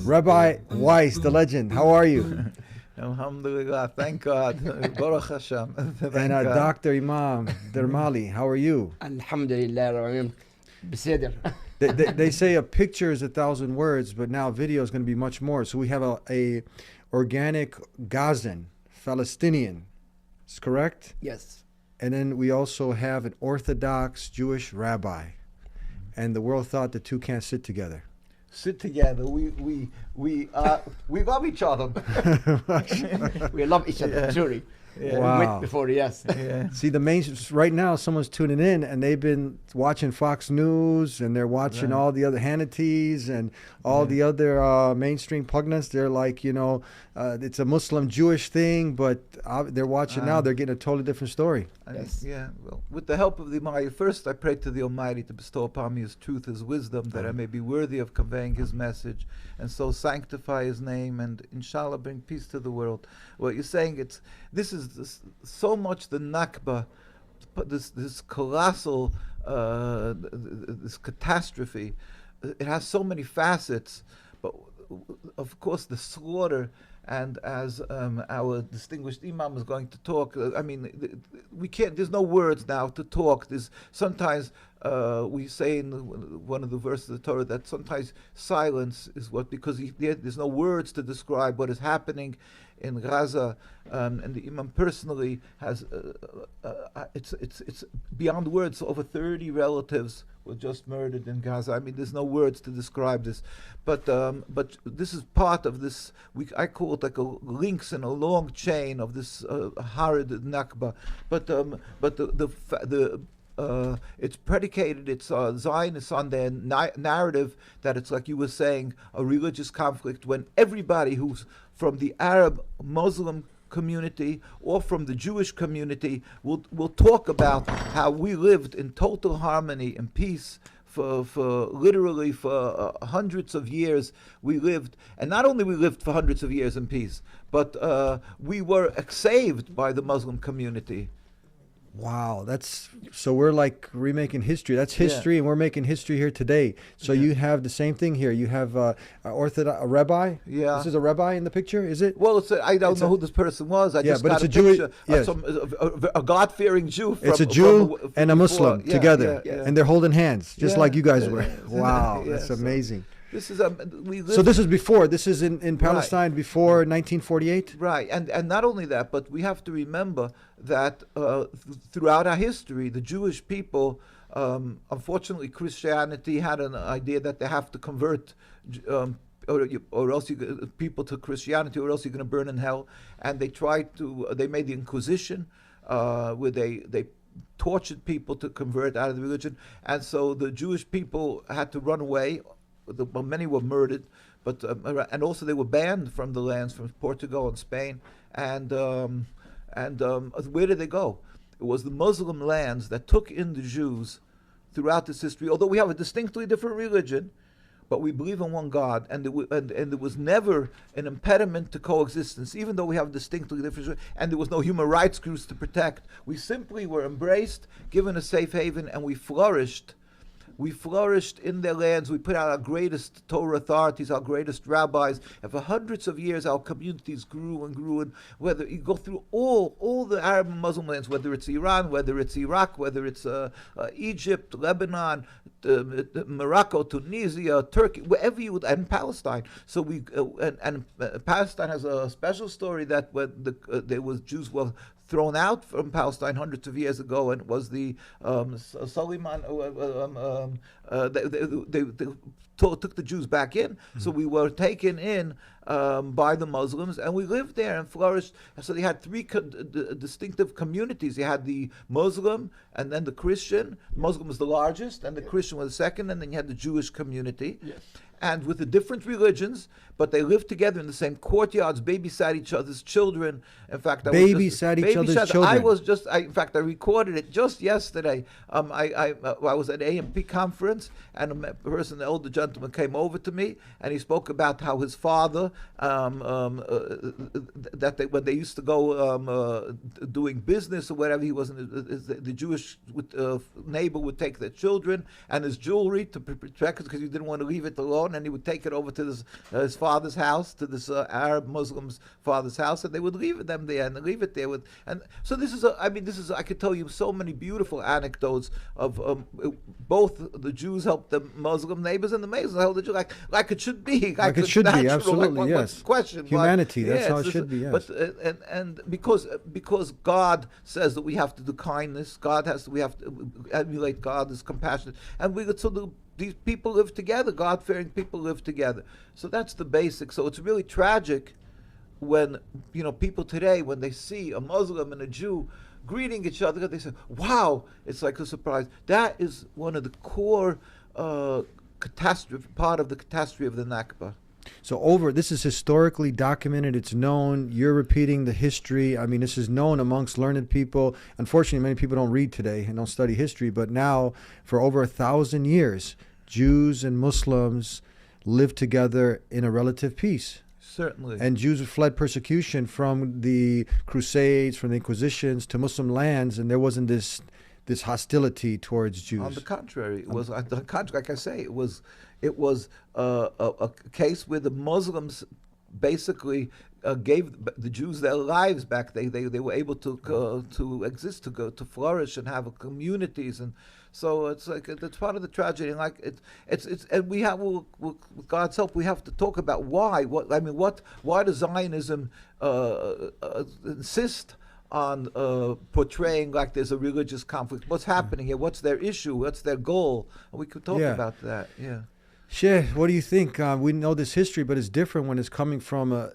Rabbi Weiss, the legend, how are you? Alhamdulillah, thank God. Baruch Hashem. And Dr. Imam Dermali, how are you? Alhamdulillah, بصدر. They say a picture is 1,000 words, but now video is going to be much more. So we have a organic Gazan, Palestinian, is correct? Yes. And then we also have an Orthodox Jewish rabbi. And the world thought the two can't sit together. Sit together. We love each other. We love each other, truly. Yeah. Wow. We met before, yes. Yeah. See, right now, someone's tuning in, and they've been watching Fox News, and they're watching all the other Hannity's and all the other mainstream pundits. They're like, it's a Muslim-Jewish thing, but they're watching now. They're getting a totally different story. Yes. Yeah. Well, with the help of the Almighty, first I pray to the Almighty to bestow upon me His truth, His wisdom, that I may be worthy of conveying His message, and so sanctify His name, and inshallah bring peace to the world. What you're saying, this is so much the Nakba, this colossal, this catastrophe. It has so many facets, but of course the slaughter. And as our distinguished Imam is going to talk, we can't. There's no words now to talk. There's sometimes we say in one of the verses of the Torah that sometimes silence is because there's no words to describe what is happening in Gaza, and the Imam personally has it's beyond words. Over 30 relatives were just murdered in Gaza. There's no words to describe this, but this is part of this. I call it like links in a long chain of this horrid Nakba. But it's predicated. It's Zionists on their narrative that it's like you were saying, a religious conflict when everybody who's from the Arab Muslim community or from the Jewish community will talk about how we lived in total harmony and peace for literally for hundreds of years. We lived, and not only we lived for hundreds of years in peace, but we were saved by the Muslim community. Wow, so we're like remaking history. That's history, and we're making history here today. So you have the same thing here. You have a rabbi. Yeah, this is a rabbi in the picture, is it? Well, I don't know who this person was. I just got a picture. A God-fearing Jew. It's a Jew and a Muslim together, and they're holding hands, just like you guys were. Wow, that's amazing. This is This is in Palestine before 1948. Right, and not only that, but we have to remember that throughout our history, the Jewish people, unfortunately, Christianity had an idea that they have to convert, or else people to Christianity, or else you're going to burn in hell. And they made the Inquisition, where they tortured people to convert out of the religion, and so the Jewish people had to run away. Many were murdered, but and also they were banned from the lands from Portugal and Spain. And where did they go? It was the Muslim lands that took in the Jews throughout this history. Although we have a distinctly different religion, but we believe in one God, and there was never an impediment to coexistence, even though we have distinctly different, and there was no human rights groups to protect. We simply were embraced, given a safe haven, and we flourished. We flourished in their lands. We put out our greatest Torah authorities, our greatest rabbis, and for hundreds of years our communities grew and grew. And whether you go through all the Arab and Muslim lands, whether it's Iran, whether it's Iraq, whether it's Egypt, Lebanon, Morocco, Tunisia, Turkey, wherever you would, and Palestine. So Palestine has a special story that when there was Jews were thrown out from Palestine hundreds of years ago, and it was the Suleiman. They took the Jews back in, so we were taken in by the Muslims, and we lived there and flourished. So they had three distinctive communities. You had the Muslim, and then the Christian. Muslim was the largest, and the Christian was the second, and then you had the Jewish community. Yes. and with the different religions, but they lived together in the same courtyards, babysat each other's children. In fact, Babysat each other's children. In fact, I recorded it just yesterday. I was at AMP conference, and a person, an older gentleman, came over to me, and he spoke about how his father, when they used to go doing business or whatever, he wasn't the Jewish neighbor would take their children and his jewelry to protect it because he didn't want to leave it alone, and he would take it over to his father's house, to this Arab Muslim's father's house, and they would leave them there and leave it there with. And so this is I could tell you so many beautiful anecdotes of both the Jews helped the Muslim neighbors and the Muslims helped the Jews, like it should be, like it should be, absolutely, yes. Question humanity, that's how it should be, yes. But and because God says that we have to do kindness, we have to emulate God as compassionate, and these people live together. God-fearing people live together. So that's the basic. So it's really tragic when people today, when they see a Muslim and a Jew greeting each other, they say, "Wow!" It's like a surprise. That is one of the core part of the catastrophe of the Nakba. So this is historically documented. It's known. You're repeating the history. I mean, this is known amongst learned people. Unfortunately, many people don't read today and don't study history. But now, for over 1,000 years, Jews and Muslims lived together in a relative peace. Certainly. And Jews fled persecution from the Crusades, from the Inquisitions to Muslim lands, and there wasn't this hostility towards Jews. On the contrary, it was like I say, it was a case where the Muslims basically gave the Jews their lives back. They were able to exist, to flourish and have communities, and so it's like it's part of the tragedy. And like it's and we have with God's help, we have to talk about why. Why does Zionism insist on portraying like there's a religious conflict? What's happening here? What's their issue? What's their goal? And we could talk about that. Yeah. Sheh, what do you think? We know this history, but it's different when it's coming from a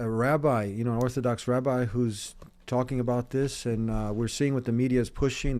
rabbi, an Orthodox rabbi who's talking about this, and we're seeing what the media is pushing.